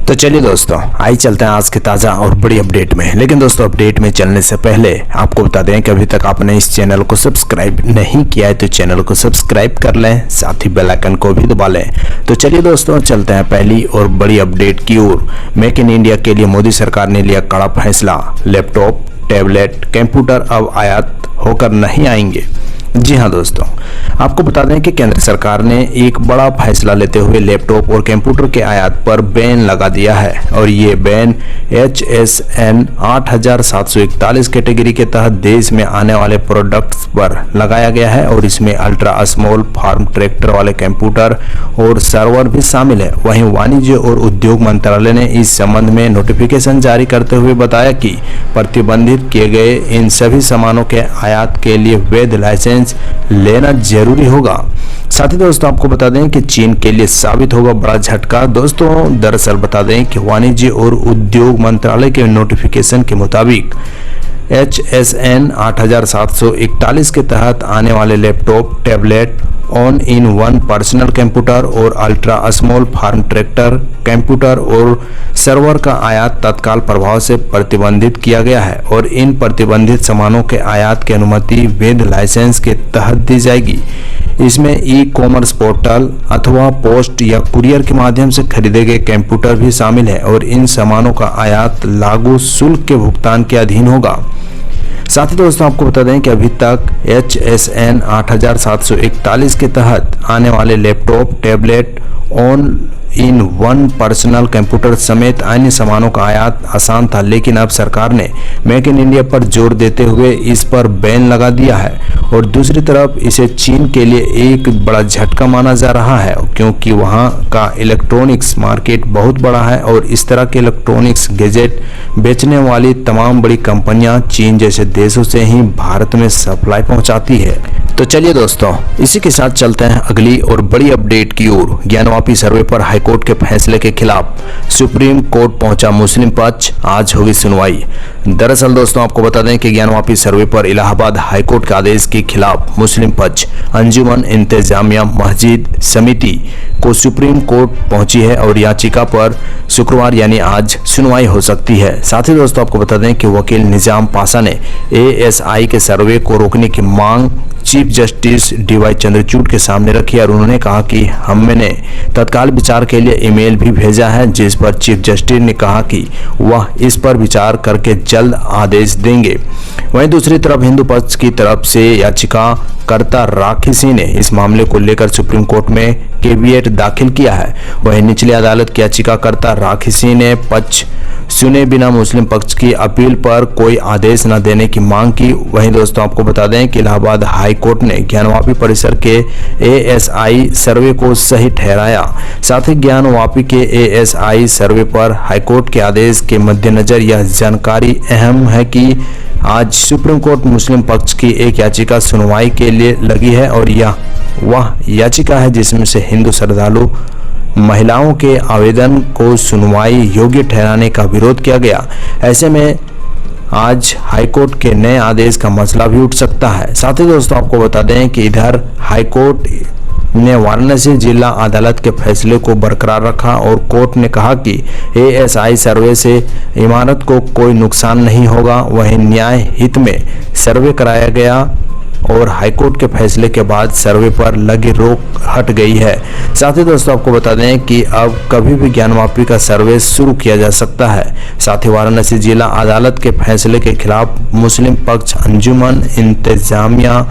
तो चलिए दोस्तों, आइए चलते हैं आज के ताज़ा और बड़ी अपडेट में। लेकिन दोस्तों, अपडेट में चलने से पहले आपको बता दें कि अभी तक आपने इस चैनल को सब्सक्राइब नहीं किया है तो चैनल को सब्सक्राइब कर लें, साथ ही बेल आइकन को भी दबा लें। तो चलिए दोस्तों, चलते हैं पहली और बड़ी अपडेट की ओर। मेक इन इंडिया के लिए मोदी सरकार ने लिया कड़ा फैसला। लैपटॉप, टैबलेट, कंप्यूटर अब आयात होकर नहीं आएंगे। जी हाँ दोस्तों, आपको बता दें कि केंद्र सरकार ने एक बड़ा फैसला लेते हुए लैपटॉप और कंप्यूटर के आयात पर बैन लगा दिया है। और ये बैन HSN 8741 कैटेगरी के तहत देश में आने वाले प्रोडक्ट्स पर लगाया गया है। और इसमें अल्ट्रा स्मॉल फार्म ट्रैक्टर वाले कंप्यूटर और सर्वर भी शामिल है। वहीं वाणिज्य और उद्योग मंत्रालय ने इस संबंध में नोटिफिकेशन जारी करते हुए बताया कि प्रतिबंधित किए गए इन सभी सामानों के आयात के लिए वैध लाइसेंस लेना जरूरी होगा। साथ ही दोस्तों, आपको बता दें कि चीन के लिए साबित होगा बड़ा झटका। दोस्तों, दरअसल बता दें कि वाणिज्य और उद्योग मंत्रालय के नोटिफिकेशन के मुताबिक HSN 8741 के तहत आने वाले laptop, tablet, all in one personal computer और ultra small form factor computer और सर्वर का आयात तत्काल प्रभाव से प्रतिबंधित किया गया है। और इन प्रतिबंधित सामानों के आयात की अनुमति वैध लाइसेंस के तहत दी जाएगी। इसमें ई-कॉमर्स पोर्टल अथवा पोस्ट या कुरियर के माध्यम से खरीदे गए कंप्यूटर भी शामिल है। और इन सामानों का आयात लागू शुल्क के भुगतान के अधीन होगा। साथ ही दोस्तों, आपको बता दें कि अभी तक HSN 8741 के तहत आने वाले laptop, tablet, all in one personal computer समेत अन्य सामानों का आयात आसान था। लेकिन अब सरकार ने मेक इन इंडिया पर जोर देते हुए इस पर बैन लगा दिया है। और दूसरी तरफ इसे चीन के लिए एक बड़ा झटका माना जा रहा है, क्योंकि वहां का इलेक्ट्रॉनिक्स मार्केट बहुत बड़ा है और इस तरह के इलेक्ट्रॉनिक्स गैजेट बेचने वाली तमाम बड़ी कंपनियां चीन जैसे देशों से ही भारत में सप्लाई पहुंचाती है। तो चलिए दोस्तों, इसी के साथ चलते हैं अगली और बड़ी अपडेट की ओर। ज्ञानवापी सर्वे पर हाईकोर्ट के फैसले के खिलाफ सुप्रीम कोर्ट पहुंचा मुस्लिम पक्ष, आज होगी सुनवाई। दरअसल दोस्तों, आपको बता दें कि ज्ञानवापी सर्वे पर इलाहाबाद हाईकोर्ट के आदेश के खिलाफ मुस्लिम पक्ष अंजुमन इंतजामिया मस्जिद समिति को सुप्रीम कोर्ट पहुंची है। और याचिका पर शुक्रवार यानी आज सुनवाई हो सकती है। साथ ही दोस्तों, आपको बता दें कि वकील निजाम पाशा ने ASI के सर्वे को रोकने की मांग चीफ जस्टिस DY चंद्रचूड़ के सामने रखी। और उन्होंने कहा कि हमने तत्काल विचार के लिए ईमेल भी भेजा है, जिस पर चीफ जस्टिस ने कहा कि वह इस पर विचार करके जल्द आदेश देंगे। वहीं दूसरी तरफ हिंदू पक्ष की तरफ से याचिकाकर्ता राखी सिंह ने इस मामले को लेकर सुप्रीम कोर्ट में केविएट दाखिल किया है। वहीं निचली अदालत की याचिकाकर्ता राखी सिंह ने पक्ष सुने बिना मुस्लिम पक्ष की अपील पर कोई आदेश न देने की मांग की। वहीं दोस्तों, आपको बता दें कि इलाहाबाद हाई कोर्ट ने ज्ञानवापी परिसर के ASI सर्वे को सही ठहराया। साथ ही ज्ञानवापी के ASI सर्वे पर हाईकोर्ट के आदेश के मद्देनजर यह जानकारी अहम है कि आज सुप्रीम कोर्ट मुस्लिम पक्ष की एक याचिका सुनवाई के लिए लगी है। और यह वह याचिका है जिसमें से हिंदू श्रद्धालु महिलाओं के आवेदन को सुनवाई योग्य ठहराने का विरोध किया गया। ऐसे में आज हाईकोर्ट के नए आदेश का मसला भी उठ सकता है। साथ ही दोस्तों, आपको बता दें कि इधर हाईकोर्ट ने वाराणसी जिला अदालत के फैसले को बरकरार रखा। और कोर्ट ने कहा कि ASI सर्वे से इमारत को कोई नुकसान नहीं होगा। वहीं न्याय हित में सर्वे कराया गया और हाईकोर्ट के फैसले के बाद सर्वे पर लगी रोक हट गई है। साथ ही दोस्तों, आपको बता दें कि अब कभी भी ज्ञानवापी का सर्वे शुरू किया जा सकता है। साथ ही वाराणसी जिला अदालत के फैसले के खिलाफ मुस्लिम पक्ष अंजुमन इंतजामिया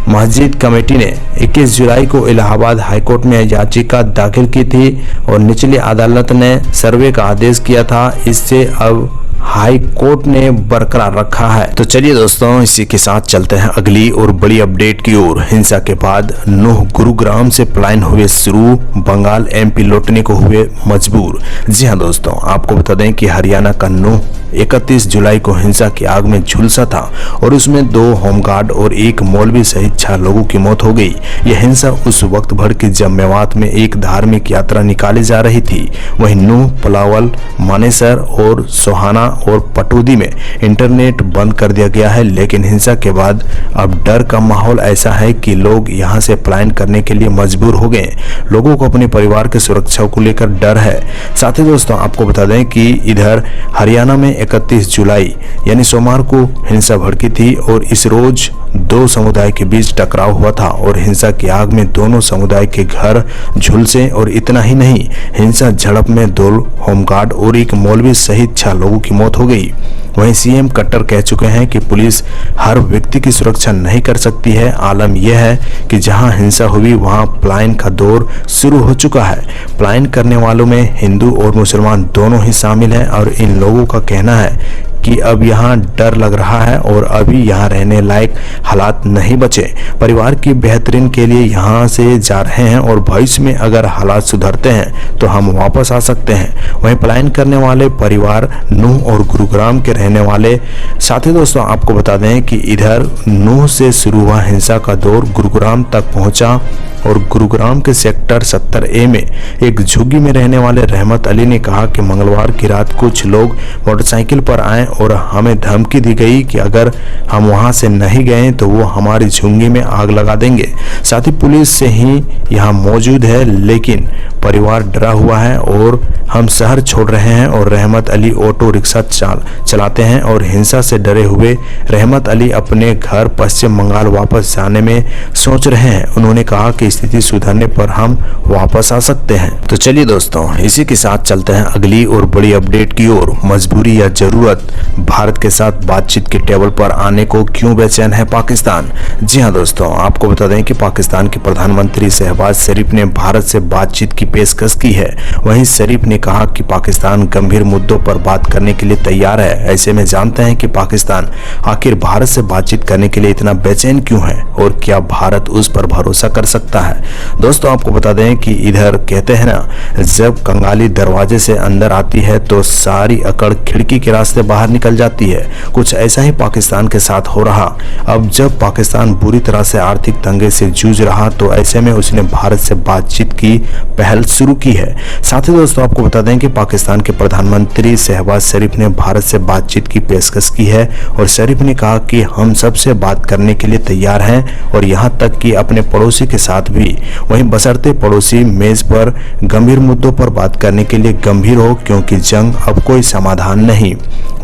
मस्जिद कमेटी ने 21 जुलाई को इलाहाबाद हाईकोर्ट में याचिका दाखिल की थी और निचली अदालत ने सर्वे का आदेश किया था। इससे अब हाई कोर्ट ने बरकरार रखा है। तो चलिए दोस्तों, इसी के साथ चलते हैं अगली और बड़ी अपडेट की ओर। हिंसा के बाद नूह गुरुग्राम से पलायन हुए शुरू, बंगाल MP लौटने को हुए मजबूर। जी हां दोस्तों, आपको बता दें कि हरियाणा का नूह 31 जुलाई को हिंसा की आग में झुलसा था और उसमें 2 होमगार्ड और 1 मौलवी सहित 6 लोगों की मौत हो गई। यह हिंसा उस वक्त भड़की जब मेवात में एक धार्मिक यात्रा निकाली जा रही थी। वहीं नूह, पलावल, मानेसर और सोहाना और पटौदी में इंटरनेट बंद कर दिया गया है। लेकिन हिंसा के बाद अब डर का माहौल ऐसा है कि लोग यहां से पलायन करने के लिए मजबूर हो गए। लोगों को अपने परिवार की सुरक्षा को लेकर डर है। साथ ही दोस्तों आपको बता दें कि इधर हरियाणा में 31 जुलाई यानी सोमवार को हिंसा भड़की थी और इस रोज दो समुदाय के बीच टकराव हुआ था और हिंसा की आग में दोनों समुदाय के घर झुलसे। और इतना ही नहीं, हिंसा झड़प में 2 होमगार्ड और एक मौलवी सहित 6 लोगों की मौत हो गई। वहीं सीएम खट्टर कह चुके हैं कि पुलिस हर व्यक्ति की सुरक्षा नहीं कर सकती है। आलम यह है कि जहां हिंसा हुई वहां पलायन का दौर शुरू हो चुका है। पलायन करने वालों में हिंदू और मुसलमान दोनों ही शामिल हैं और इन लोगों का कहना है कि अब यहाँ डर लग रहा है और अभी यहाँ रहने लायक हालात नहीं बचे। परिवार की बेहतरीन के लिए यहाँ से जा रहे हैं और भविष्य में अगर हालात सुधरते हैं तो हम वापस आ सकते हैं। वहीं पलायन करने वाले परिवार नूह और गुरुग्राम के रहने वाले। साथ ही दोस्तों आपको बता दें कि इधर नूह से शुरू हुआ हिंसा का दौर गुरुग्राम तक पहुंचा और गुरुग्राम के सेक्टर 70A में एक झुग्गी में रहने वाले रहमत अली ने कहा कि मंगलवार की रात कुछ लोग मोटरसाइकिल पर आए और हमें धमकी दी गई कि अगर हम वहां से नहीं गए तो वो हमारी झुग्गी में आग लगा देंगे। साथ ही पुलिस से ही यहाँ मौजूद है, लेकिन परिवार डरा हुआ है और हम शहर छोड़ रहे हैं। और रहमत अली ऑटो रिक्शा चलाते हैं और हिंसा से डरे हुए रहमत अली अपने घर पश्चिम बंगाल वापस जाने में सोच रहे हैं। उन्होंने कहा कि स्थिति सुधरने पर हम वापस आ सकते हैं। तो चलिए दोस्तों, इसी के साथ चलते हैं अगली और बड़ी अपडेट की ओर। मजबूरी या जरूरत, भारत के साथ बातचीत के टेबल पर आने को क्यों बेचैन है पाकिस्तान? जी हां दोस्तों, आपको बता दें कि पाकिस्तान के प्रधानमंत्री शहबाज शरीफ ने भारत से बातचीत की पेशकश की है। वहीं शरीफ ने कहा कि पाकिस्तान गंभीर मुद्दों पर बात करने के लिए तैयार है। ऐसे में जानते हैं कि पाकिस्तान आखिर भारत से बातचीत करने के लिए इतना बेचैन क्यों है और क्या भारत उस पर भरोसा कर सकता है? दोस्तों आपको बता दें कि इधर कहते हैं ना, जब कंगाली दरवाजे से अंदर आती है तो सारी अकड़ खिड़की के रास्ते बाहर निकल जाती है। कुछ ऐसा ही पाकिस्तान के साथ हो रहा। अब जब पाकिस्तान बुरी तरह से आर्थिक तंगे से जूझ रहा तो ऐसे में उसने भारत से बातचीत की पहल शुरू की है। साथ ही दोस्तों आपको बता दें कि पाकिस्तान के प्रधानमंत्री शहबाज शरीफ ने भारत से बातचीत की पेशकश की है और शरीफ ने कहा कि हम सबसे बात करने के लिए तैयार हैं और यहां तक कि अपने पड़ोसी के साथ भी। वहीं बशर्ते पड़ोसी मेज पर गंभीर मुद्दों पर बात करने के लिए गंभीर हो, क्योंकि जंग अब कोई समाधान नहीं।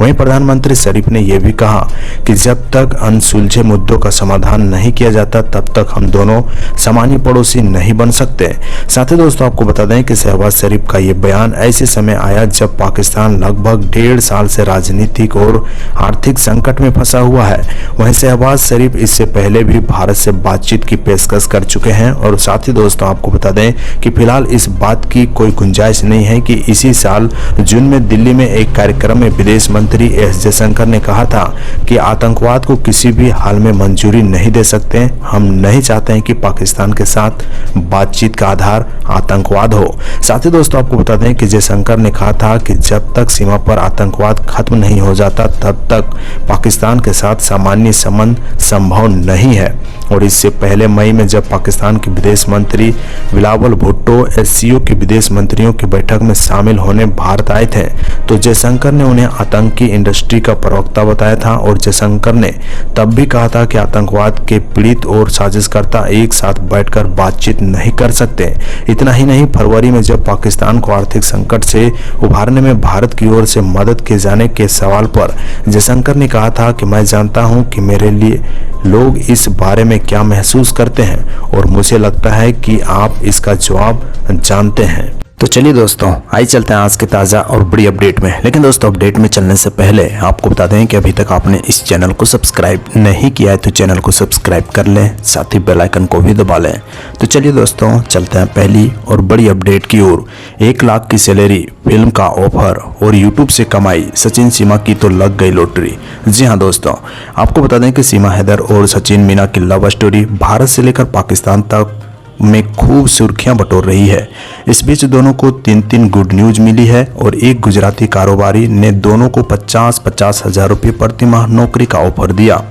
वहीं प्रधानमंत्री शरीफ ने यह भी कहा कि जब तक अनसुलझे मुद्दों का समाधान नहीं किया जाता तब तक हम दोनों सामान्य पड़ोसी नहीं बन सकते। साथ ही दोस्तों आपको बता दें कि शहबाज शरीफ का यह बयान ऐसे समय आया जब पाकिस्तान लगभग 1.5 साल से राजनीतिक और आर्थिक संकट में फंसा हुआ है। वहीं शहबाज शरीफ इससे पहले भी भारत से बातचीत की पेशकश कर चुके हैं। और साथ ही दोस्तों आपको बता दें कि फिलहाल इस बात की कोई गुंजाइश नहीं है कि इसी साल जून में दिल्ली में एक कार्यक्रम में विदेश मंत्री एस जयशंकर ने कहा था कि आतंकवाद को किसी भी हाल में मंजूरी नहीं दे सकते। हम नहीं चाहते हैं कि पाकिस्तान के साथ बातचीत का आधार आतंकवाद हो। साथ ही दोस्तों आपको बता दें कि जयशंकर ने कहा था कि जब तक सीमा पर आतंकवाद खत्म नहीं हो जाता तब तक पाकिस्तान के साथ सामान्य संबंध संभव नहीं है। और इससे पहले मई में जब पाकिस्तान के विदेश मंत्री बिलावल भुट्टो एससीओ के विदेश मंत्रियों की बैठक में शामिल होने भारत आए थे तो जयशंकर ने उन्हें आतंकी इंडस्ट्री का प्रवक्ता बताया था। और जयशंकर ने तब भी कहा था कि आतंकवाद के पीड़ित और साजिशकर्ता एक साथ बैठकर बातचीत नहीं कर सकते। इतना ही नहीं, फरवरी में जब पाकिस्तान को आर्थिक संकट से उभारने में भारत की ओर से मदद किए जाने के सवाल पर जयशंकर ने कहा था कि मैं जानता हूं कि मेरे लिए लोग इस बारे में क्या महसूस करते हैं और मुझे लगता है कि आप इसका जवाब जानते हैं। तो चलिए दोस्तों, आइए चलते हैं आज के ताज़ा और बड़ी अपडेट में। लेकिन दोस्तों अपडेट में चलने से पहले आपको बता दें कि अभी तक आपने इस चैनल को सब्सक्राइब नहीं किया है तो चैनल को सब्सक्राइब कर लें, साथ ही बेल आइकन को भी दबा लें। तो चलिए दोस्तों चलते हैं पहली और बड़ी अपडेट की ओर। 1 लाख की सैलरी, फिल्म का ऑफर और यूट्यूब से कमाई, सचिन सीमा की तो लग गई लॉटरी। जी हाँ दोस्तों, आपको बता दें कि सीमा हैदर और सचिन मीना की लव स्टोरी भारत से लेकर पाकिस्तान तक में खूब सुर्खियां बटोर रही है। इस बीच दोनों को 3 गुड न्यूज मिली है और एक गुजराती कारोबारी ने दोनों को 50-50 हजार रुपये प्रति माह नौकरी का ऑफर दिया।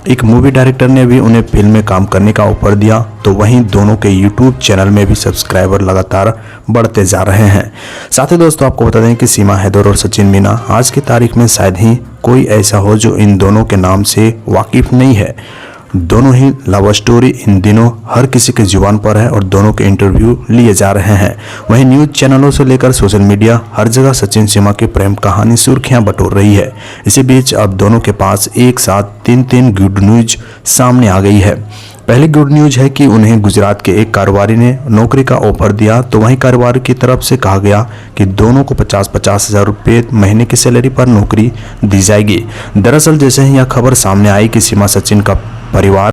एक मूवी डायरेक्टर ने भी उन्हें फिल्म में काम करने का ऑफर दिया, तो वहीं दोनों के यूट्यूब चैनल में भी सब्सक्राइबर लगातार बढ़ते जा रहे हैं। साथ ही दोस्तों आपको बता दें कि सीमा हैदर और सचिन मीना आज की तारीख में शायद ही कोई ऐसा हो जो इन दोनों के नाम से वाकिफ नहीं है। दोनों ही लव स्टोरी इन दिनों हर किसी के जुबान पर है और दोनों के इंटरव्यू लिए जा रहे हैं। वहीं न्यूज चैनलों से लेकर सोशल मीडिया हर जगह सचिन सीमा की प्रेम कहानी सुर्खियां बटोर रही है। इसी बीच अब दोनों के पास एक साथ तीन गुड न्यूज सामने आ गई है। पहली गुड न्यूज है कि उन्हें गुजरात के एक कारोबारी ने नौकरी का ऑफर दिया, तो वहीं कारोबारी की तरफ से कहा गया कि दोनों को 50-50 हज़ार रुपये महीने की सैलरी पर नौकरी दी जाएगी। दरअसल जैसे ही यह खबर सामने आई कि सीमा सचिन का परिवार